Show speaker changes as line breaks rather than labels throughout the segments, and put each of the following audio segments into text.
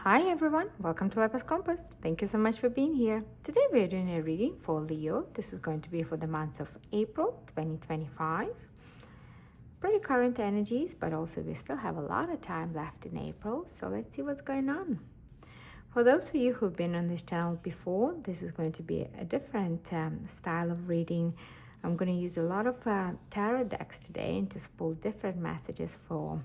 Hi everyone, welcome to Lifepath Compass. Thank you so much for being here. Today we are doing a reading for Leo. This is going to be for the month of April 2025. Pretty current energies, but also we still have a lot of time left in April, so let's see what's going on. For those of you who've been on this channel before, this is going to be a different style of reading. I'm going to use a lot of tarot decks today and just pull different messages for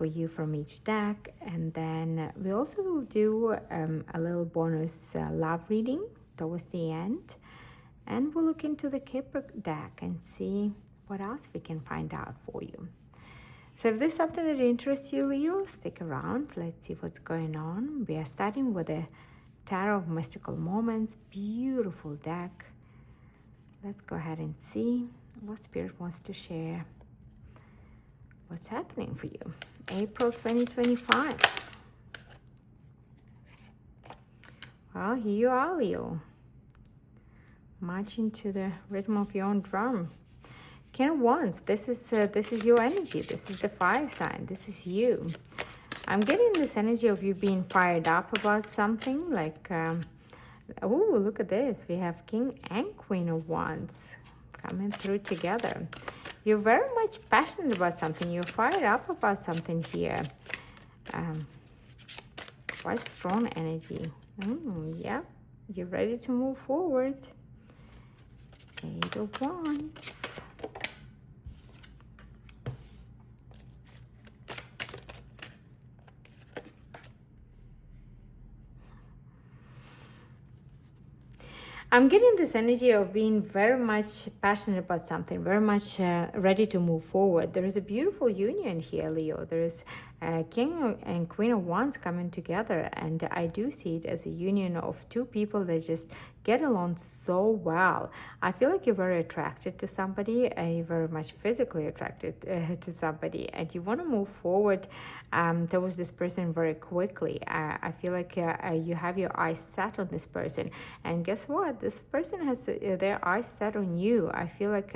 you from each deck, and then we also will do a little bonus love reading towards the end, and we'll look into the Kipper deck and see what else we can find out for you. So if there's something that interests you, Leo, stick around. Let's see what's going on. We are starting with a Tarot of Mystical Moments, beautiful deck. Let's go ahead and see what Spirit wants to share. What's happening for you? April 2025. Well, here you are, Leo. Marching to the rhythm of your own drum. King of Wands, this is your energy. This is the fire sign. This is you. I'm getting this energy of you being fired up about something. Like, oh, look at this. We have King and Queen of Wands coming through together. You're very much passionate about something. You're fired up about something here. Quite strong energy. Yeah, you're ready to move forward. Eight of Wands. I'm getting this energy of being very much passionate about something, very much ready to move forward. There is a beautiful union here, Leo. There is King and Queen of Wands coming together, and I do see it as a union of two people that just get along so well. I feel like you're very attracted to somebody, you're very much physically attracted to somebody, and you want to move forward towards this person very quickly. I feel like you have your eyes set on this person, and guess what? This person has their eyes set on you. I feel like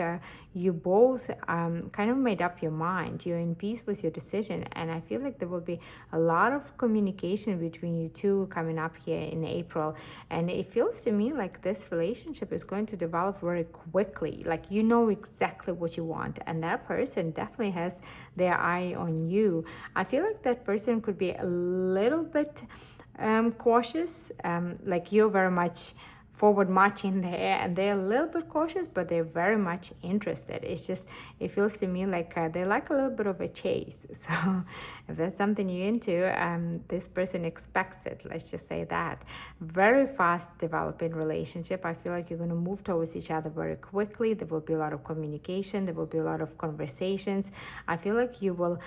you both kind of made up your mind. You're in peace with your decision, and I feel like there will be a lot of communication between you two coming up here in April, and it feels to me like this relationship is going to develop very quickly. Like, you know exactly what you want, and that person definitely has their eye on you. I feel like that person could be a little bit cautious, like you're very much forward marching there, and they're a little bit cautious, but they're very much interested. It's just, it feels to me like they like a little bit of a chase. So if that's something you're into, this person expects it. Let's just say that. Very fast developing relationship. I feel like you're going to move towards each other very quickly. There will be a lot of communication. There will be a lot of conversations. I feel like you will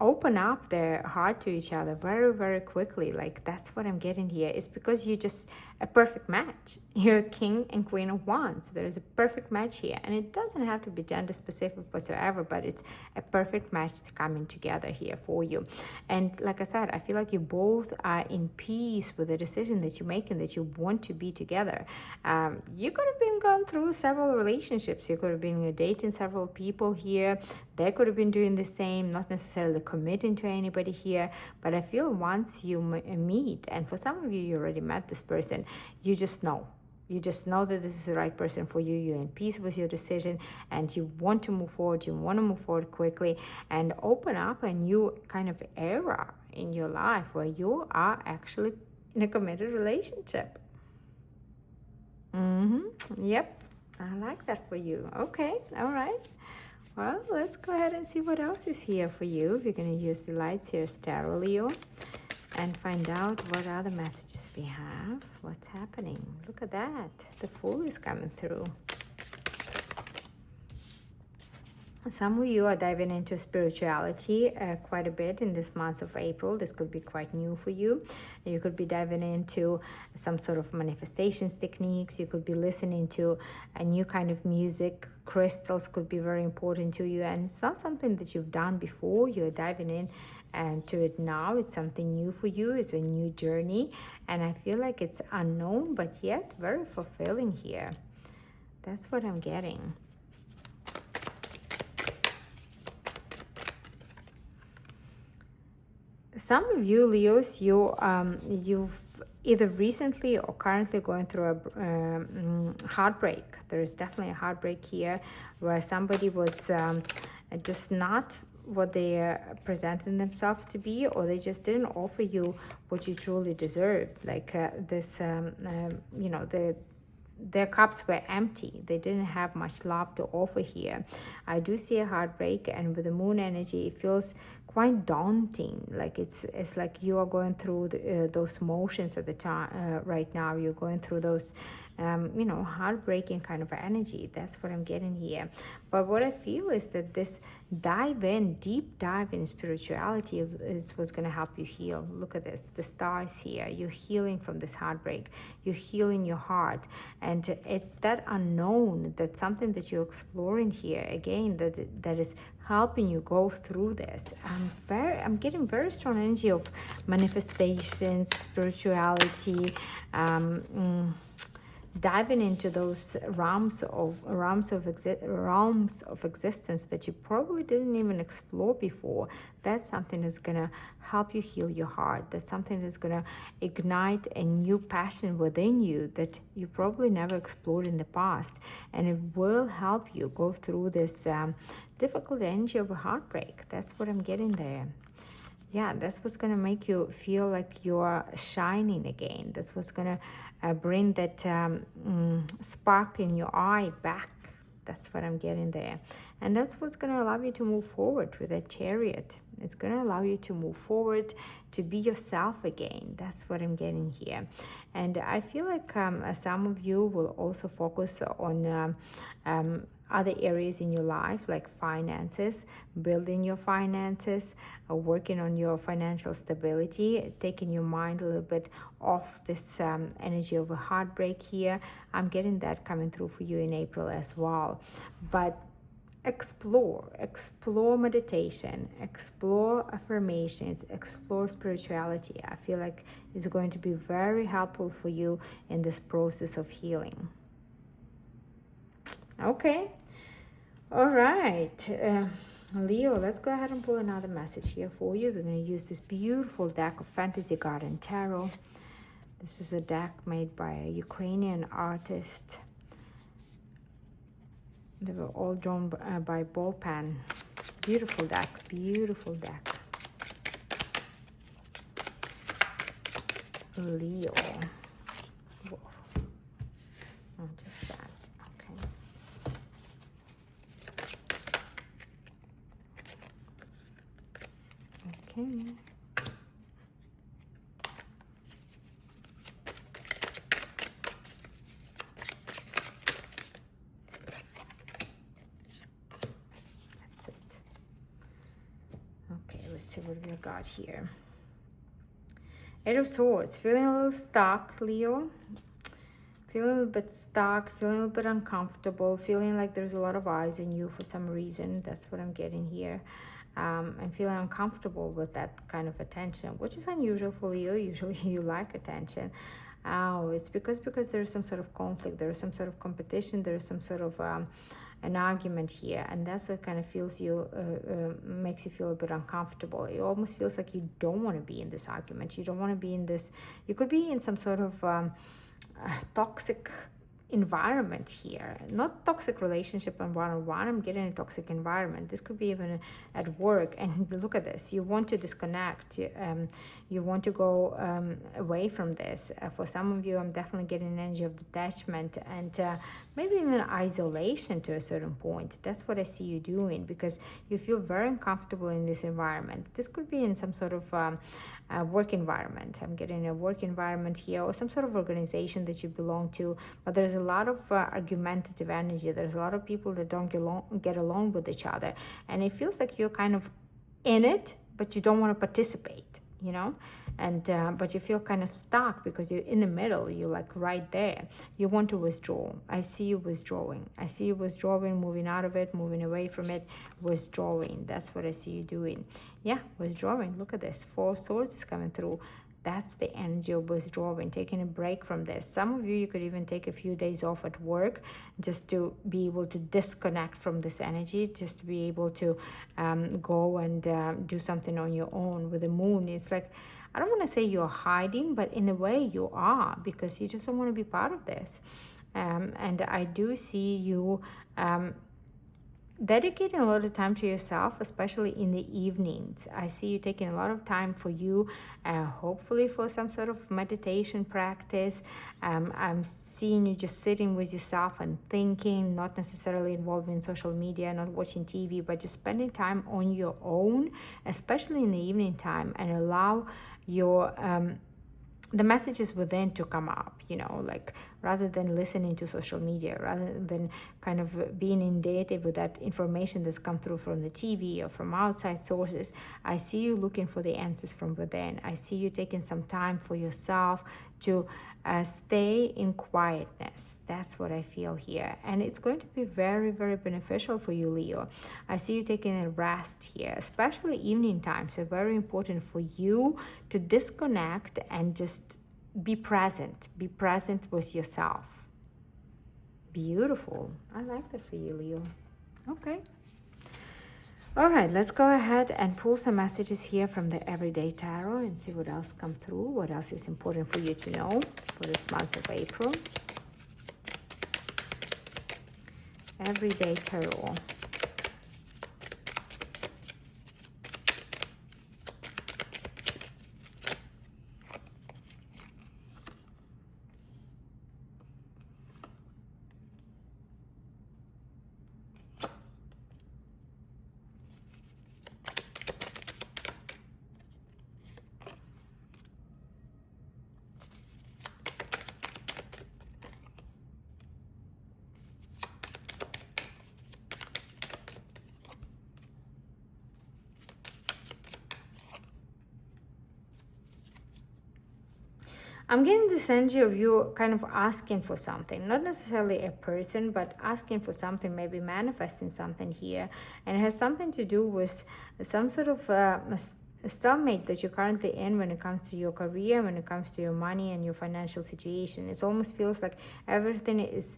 open up their heart to each other very, very quickly. Like, that's what I'm getting here. It's because you're just a perfect match. You're King and Queen of Wands. There's a perfect match here, and it doesn't have to be gender specific whatsoever, but it's a perfect match coming together here for you. And like I said, I feel like you both are in peace with the decision that you're making, that you want to be together. You could have been going through several relationships. You could have been dating several people here. They could have been doing the same, not necessarily committing to anybody here, but I feel once you meet, and for some of you, you already met this person, you just know. You just know that this is the right person for you. You're in peace with your decision, and you want to move forward. You want to move forward quickly and open up a new kind of era in your life where you are actually in a committed relationship. Yep, I like that for you. Okay, all right. Well, let's go ahead and see what else is here for you. We're going to use the lights here, Tarot, Leo, and find out what other messages we have. What's happening? Look at that. The Fool is coming through. Some of you are diving into spirituality quite a bit in this month of April. This could be quite new for you. You could be diving into some sort of manifestations techniques. You could be listening to a new kind of music. Crystals could be very important to you. And it's not something that you've done before. You're diving in and to it now. It's something new for you. It's a new journey. And I feel like it's unknown, but yet very fulfilling here. That's what I'm getting. some of you Leos, you've either recently or currently going through a heartbreak. There is definitely a heartbreak here where somebody was just not what they presented themselves to be, or they just didn't offer you what you truly deserved. Like you know, their cups were empty. They didn't have much love to offer here. I do see a heartbreak, and with the moon energy, it feels quite daunting. Like it's like you are going through those motions at the time right now. You're going through those you know, heartbreaking kind of energy. That's what I'm getting here. But what I feel is that this deep dive in spirituality is what's going to help you heal. Look at this, the stars here. You're healing from this heartbreak. You're healing your heart, and it's that unknown, that's something that you're exploring here again, that is helping you go through this. I'm getting very strong energy of manifestations, spirituality, diving into those realms of existence that you probably didn't even explore before. That's something that's gonna help you heal your heart. That's something that's gonna ignite a new passion within you that you probably never explored in the past, and it will help you go through this difficult energy of a heartbreak. That's what I'm getting there. Yeah, that's what's going to make you feel like you're shining again. That's what's going to bring that spark in your eye back. That's what I'm getting there. And that's what's going to allow you to move forward with that Chariot. It's going to allow you to move forward, to be yourself again. That's what I'm getting here. And I feel like some of you will also focus on other areas in your life, like finances, building your finances, working on your financial stability, taking your mind a little bit off this energy of a heartbreak here. I'm getting that coming through for you in April as well. But explore meditation, explore affirmations, explore spirituality. I feel like it's going to be very helpful for you in this process of healing. Okay. All right, Leo, let's go ahead and pull another message here for you. We're going to use this beautiful deck of Fantasy Garden Tarot. This is a deck made by a Ukrainian artist. They were all drawn by ball pen. Beautiful deck, beautiful deck. Leo. Whoa. Oh, just that. Okay. That's it. Okay, let's see what we got here. Eight of Swords. Feeling a little stuck, Leo. Feeling a little bit stuck, feeling a little bit uncomfortable, feeling like there's a lot of eyes on you for some reason. That's what I'm getting here. And feeling uncomfortable with that kind of attention, which is unusual for you. Usually you like attention. It's because there's some sort of conflict, there's some sort of competition, there's some sort of an argument here, and that's what kind of feels you makes you feel a bit uncomfortable. It almost feels like you don't want to be in this argument. You don't want to be in this. You could be in some sort of toxic environment here, not toxic relationship on one-on-one. I'm getting a toxic environment. This could be even at work. And look at this, you want to disconnect, you want to go away from this. For some of you, I'm definitely getting an energy of detachment and maybe even isolation to a certain point. That's what I see you doing, because you feel very uncomfortable in this environment. This could be in some sort of work environment. I'm getting a work environment here, or some sort of organization that you belong to, but there's a lot of argumentative energy. There's a lot of people that don't get along with each other, and it feels like you're kind of in it, but you don't want to participate, you know, and but you feel kind of stuck because you're in the middle. You're like right there. You want to withdraw. I see you withdrawing. I see you withdrawing, moving out of it, moving away from it, withdrawing. That's what I see you doing. Yeah, withdrawing. Look at this. Four of Swords is coming through. That's the energy of withdrawing, taking a break from this. Some of you could even take a few days off at work just to be able to disconnect from this energy, just to be able to go and do something on your own. With the moon, it's like, I don't want to say you're hiding, but in a way you are, because you just don't want to be part of this. And I do see you dedicating a lot of time to yourself, especially in the evenings. I see you taking a lot of time for you, hopefully for some sort of meditation practice. I'm seeing you just sitting with yourself and thinking, not necessarily involved in social media, not watching TV, but just spending time on your own, especially in the evening time, and allow your the messages within to come up, like rather than listening to social media, rather than kind of being inundated with that information that's come through from the TV or from outside sources. I see you looking for the answers from within. I see you taking some time for yourself to stay in quietness. That's what I feel here. And it's going to be very, very beneficial for you, Leo. I see you taking a rest here, especially evening times are very important for you to disconnect and just be present. Be present with yourself. Beautiful. I like that for you, Leo. Okay. All right, let's go ahead and pull some messages here from the Everyday Tarot and see what else come through, what else is important for you to know for this month of April. Everyday Tarot. I'm getting this energy of you kind of asking for something, not necessarily a person, but asking for something, maybe manifesting something here. And it has something to do with some sort of a stalemate that you're currently in when it comes to your career, when it comes to your money and your financial situation. It almost feels like everything is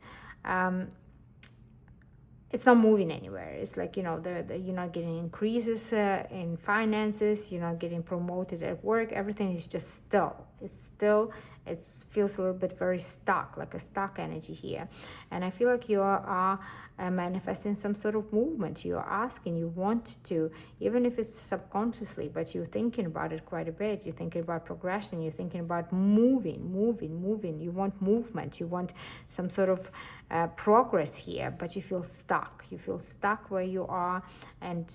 it's not moving anywhere. It's like, you're not getting increases in finances, you're not getting promoted at work. Everything is just still. It feels a little bit very stuck, like a stuck energy here. And I feel like you are manifesting some sort of movement. You're asking, you want to, even if it's subconsciously, but you're thinking about it quite a bit. You're thinking about progression. You're thinking about moving. You want movement. You want some sort of progress here, but you feel stuck. You feel stuck where you are, and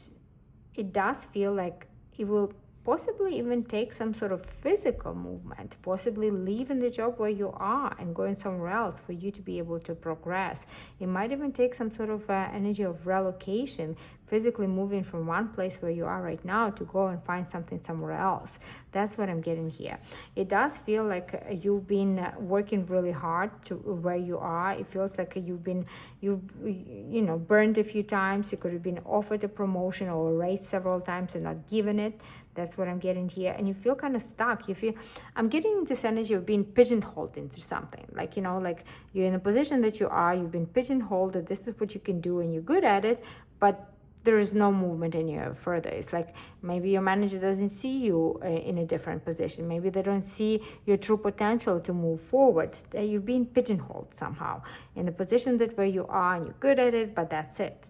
it does feel like it will possibly even take some sort of physical movement, possibly leaving the job where you are and going somewhere else for you to be able to progress. It might even take some sort of energy of relocation, physically moving from one place where you are right now to go and find something somewhere else. That's what I'm getting here. It does feel like you've been working really hard to where you are. It feels like you've burned a few times. You could have been offered a promotion or a raise several times and not given it. That's what I'm getting here. And you feel kind of stuck. I'm getting this energy of being pigeonholed into something. Like you're in a position that you are, you've been pigeonholed, that this is what you can do and you're good at it, but there is no movement any further. It's like maybe your manager doesn't see you in a different position. Maybe they don't see your true potential to move forward. You've been pigeonholed somehow in the position that where you are and you're good at it, but that's it.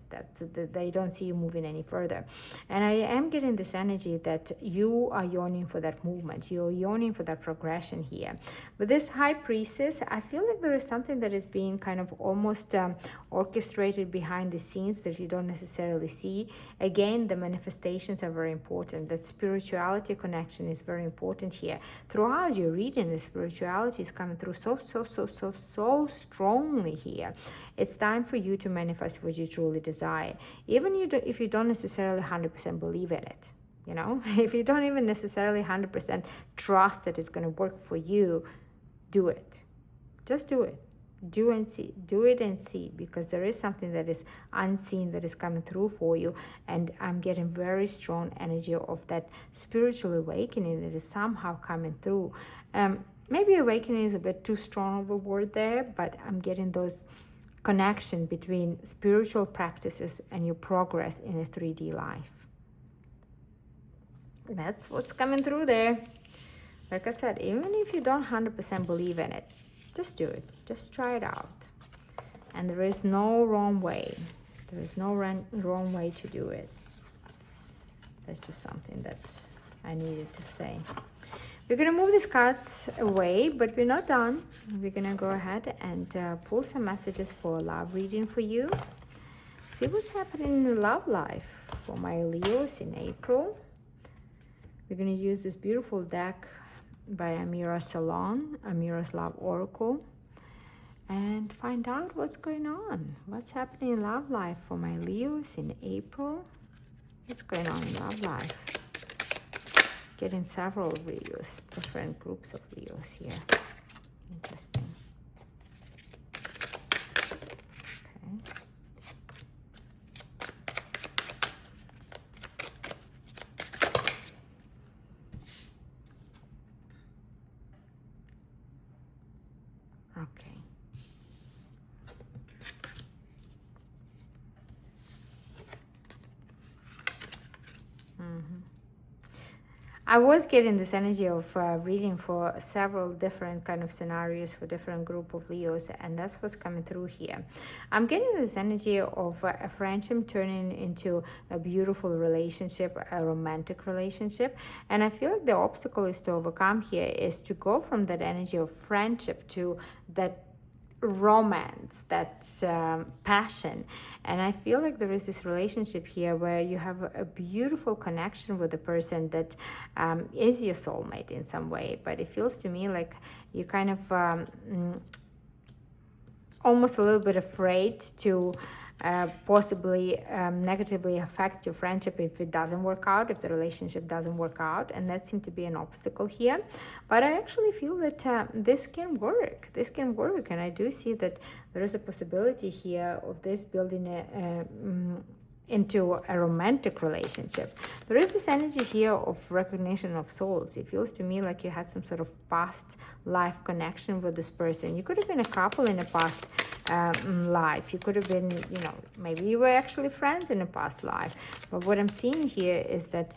They don't see you moving any further. And I am getting this energy that you are yearning for that movement. You're yearning for that progression here. With this High Priestess, I feel like there is something that is being kind of almost orchestrated behind the scenes that you don't necessarily see. Again, the manifestations are very important. That spirituality connection is very important here. Throughout your reading, the spirituality is coming through so strongly here. It's time for you to manifest what you truly desire. Even if you don't necessarily 100% believe in it. If you don't even necessarily 100% trust that it's going to work for you, do it. Just do it. do and see, do it and see, because there is something that is unseen that is coming through for you. And I'm getting very strong energy of that spiritual awakening that is somehow coming through. Maybe awakening is a bit too strong of a word there, but I'm getting those connection between spiritual practices and your progress in a 3D life. That's what's coming through there. Like I said, even if you don't 100% believe in it, just do it. Just try it out. And there is no wrong way. There is no wrong way to do it. That's just something that I needed to say. We're going to move these cards away, but we're not done. We're going to go ahead and pull some messages for a love reading for you. See what's happening in the love life for my Leos in April. We're going to use this beautiful deck by Amira Salon, Amira's Love Oracle, and find out what's going on. What's happening in love life for my Leos in April? What's going on in love life? Getting several Leos, different groups of Leos here. Interesting. Okay. I was getting this energy of reading for several different kind of scenarios for different group of Leos, and that's what's coming through here. I'm getting this energy of a friendship turning into a beautiful relationship, a romantic relationship, and I feel like the obstacle is to overcome here is to go from that energy of friendship to that romance, that passion. And I feel like there is this relationship here where you have a beautiful connection with the person that is your soulmate in some way, but it feels to me like you kind of almost a little bit afraid to possibly negatively affect your friendship if it doesn't work out, if the relationship doesn't work out, and that seems to be an obstacle here. But I actually feel that this can work. This can work, and I do see that there is a possibility here of this building into a romantic relationship. There is this energy here of recognition of souls. It feels to me like you had some sort of past life connection with this person. You could have been a couple in a past life. You could have been, maybe you were actually friends in a past life. But what I'm seeing here is that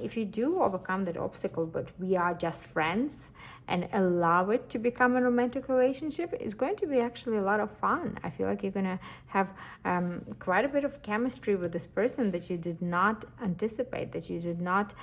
if you do overcome that obstacle, but we are just friends, and allow it to become a romantic relationship, it's going to be actually a lot of fun. I feel like you're going to have quite a bit of chemistry with this person that you did not anticipate, that you did not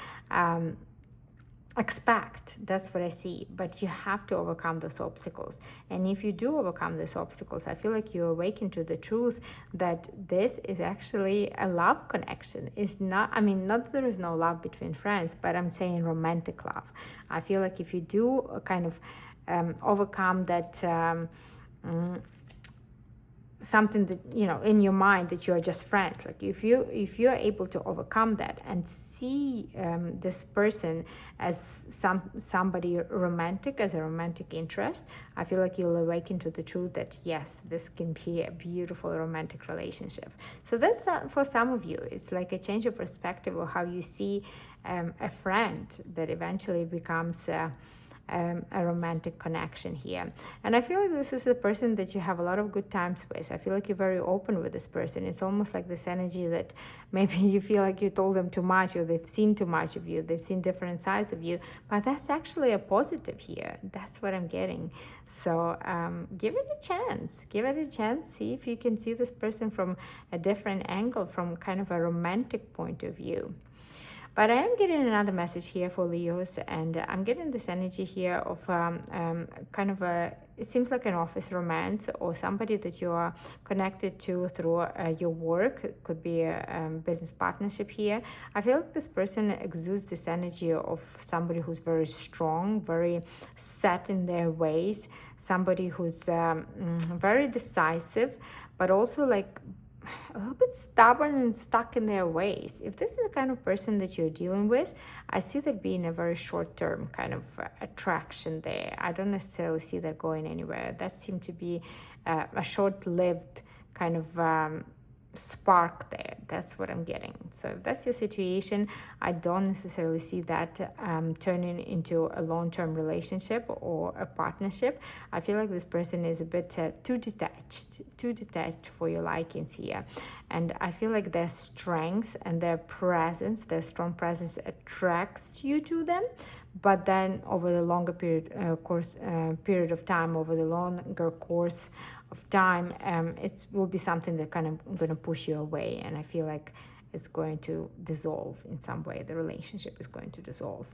expect. That's what I see. But you have to overcome those obstacles. And if you do overcome those obstacles, I feel like you awaken to the truth that this is actually a love connection. It's not, not that there is no love between friends, but I'm saying romantic love. I feel like if you do kind of overcome that something that in your mind that you're just friends, like if you're able to overcome that and see this person as somebody romantic, as a romantic interest, I feel like you'll awaken to the truth that yes, this can be a beautiful romantic relationship. So that's for some of you, it's like a change of perspective of how you see a friend that eventually becomes a romantic connection here. And I feel like this is a person that you have a lot of good times with. I feel like you're very open with this person. It's almost like this energy that maybe you feel like you told them too much, or they've seen too much of you, they've seen different sides of you, but that's actually a positive here. That's what I'm getting. So give it a chance. See if you can see this person from a different angle, from kind of a romantic point of view. But I am getting another message here for Leos, and I'm getting this energy here of kind of it seems like an office romance, or somebody that you are connected to through your work. It could be a business partnership here. I feel like this person exudes this energy of somebody who's very strong, very set in their ways, somebody who's very decisive, but also like a little bit stubborn and stuck in their ways. If this is the kind of person that you're dealing with, I see that being a very short-term kind of attraction there. I don't necessarily see that going anywhere. That seemed to be a short-lived kind of spark there. That's what I'm getting. So if that's your situation, I don't necessarily see that turning into a long-term relationship or a partnership. I feel like this person is a bit too detached for your likings here. And I feel like their strengths and their presence, their strong presence attracts you to them. But then over the longer period of time, over the longer course of time, it will be something that kind of going to push you away. And I feel like it's going to dissolve in some way. The relationship is going to dissolve.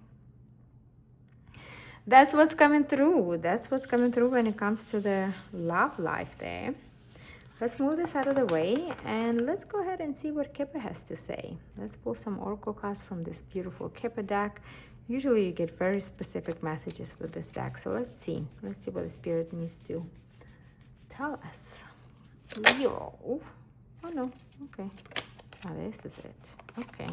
That's what's coming through. That's what's coming through when it comes to the love life there. Let's move this out of the way and let's go ahead and see what Kipper has to say. Let's pull some oracle cards from this beautiful Kipper deck. Usually you get very specific messages with this deck. So let's see. Let's see what the spirit needs to tell us. Leo. Oh no. Okay. Oh, this is it. Okay.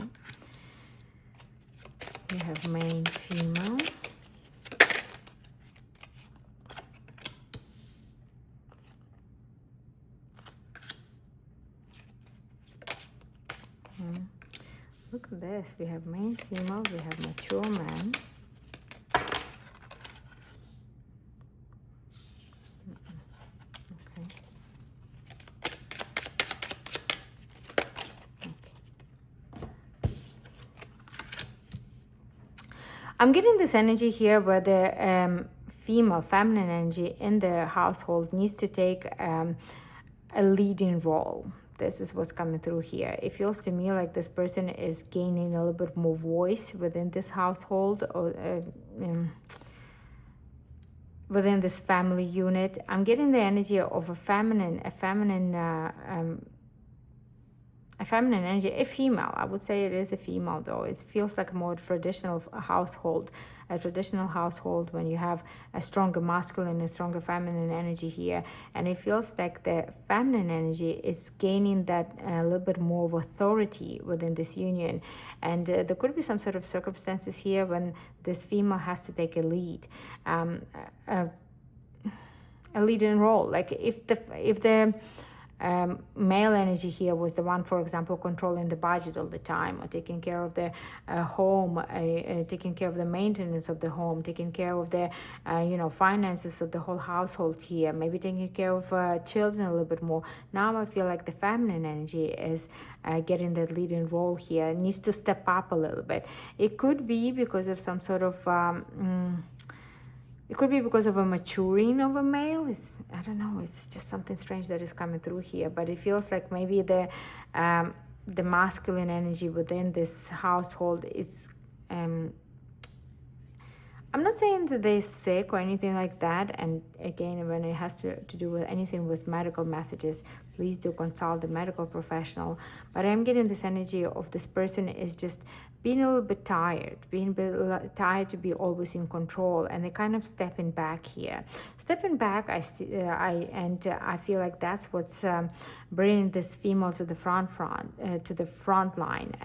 We have male, female. Look at this. We have male, female. We have mature man. I'm getting this energy here where the feminine energy in the household needs to take a leading role. This is what's coming through here. It feels to me like this person is gaining a little bit more voice within this household or within this family unit. I'm getting the energy of a feminine energy, a female. I would say it is a female though. It feels like a more traditional household, when you have a stronger masculine and stronger feminine energy here. And it feels like the feminine energy is gaining that a little bit more of authority within this union. And there could be some sort of circumstances here when this female has to take a lead. A leading role. Like if the male energy here was the one, for example, controlling the budget all the time, or taking care of the home, taking care of the maintenance of the home, taking care of the finances of the whole household here, maybe taking care of children a little bit more. Now I feel like the feminine energy is getting that leading role here. It needs to step up a little bit. It could be because of some sort of it could be because of a maturing of a male. I don't know. It's just something strange that is coming through here. But it feels like maybe the masculine energy within this household is... I'm not saying that they're sick or anything like that. And again, when it has to do with anything with medical messages, please do consult the medical professional. But I'm getting this energy of this person is just being a little bit tired, tired to be always in control, and they're kind of stepping back here. Stepping back, I feel like that's what's bringing this female to the front line.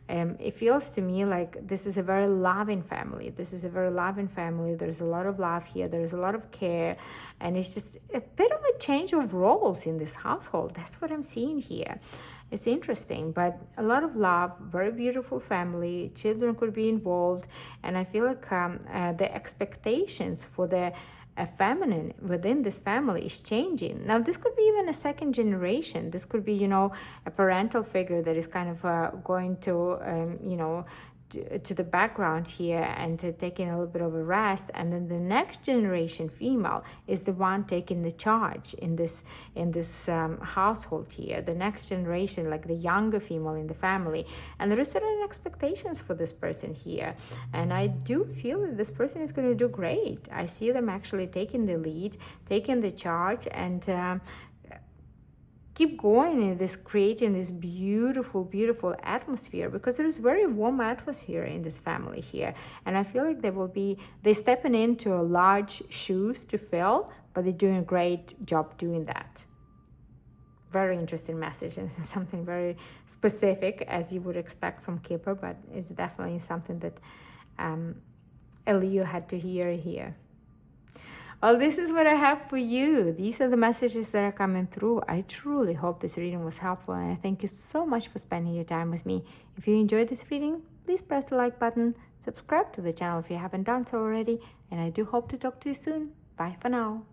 And it feels to me like this is a very loving family. There's a lot of love here. There's a lot of care. And it's just a bit of a change of roles in this household. That's what I'm seeing here. It's interesting, but a lot of love, very beautiful family. Children could be involved. And I feel like the expectations for the feminine within this family is changing. Now, this could be even a second generation. This could be, a parental figure that is kind of going to, to the background here and taking a little bit of a rest. And then the next generation female is the one taking the charge in this household here. The next generation, like the younger female in the family. And there are certain expectations for this person here. And I do feel that this person is going to do great. I see them actually taking the lead, taking the charge, and keep going in this, creating this beautiful atmosphere, because there is very warm atmosphere in this family here. And I feel like they're stepping into a large shoes to fill, but they're doing a great job doing that. very interesting message, and it's something very specific as you would expect from Kipper, but it's definitely something that a Leo had to hear here. Well, this is what I have for you. These are the messages that are coming through. I truly hope this reading was helpful, and I thank you so much for spending your time with me. If you enjoyed this reading, please press the like button, subscribe to the channel if you haven't done so already, and I do hope to talk to you soon. Bye for now.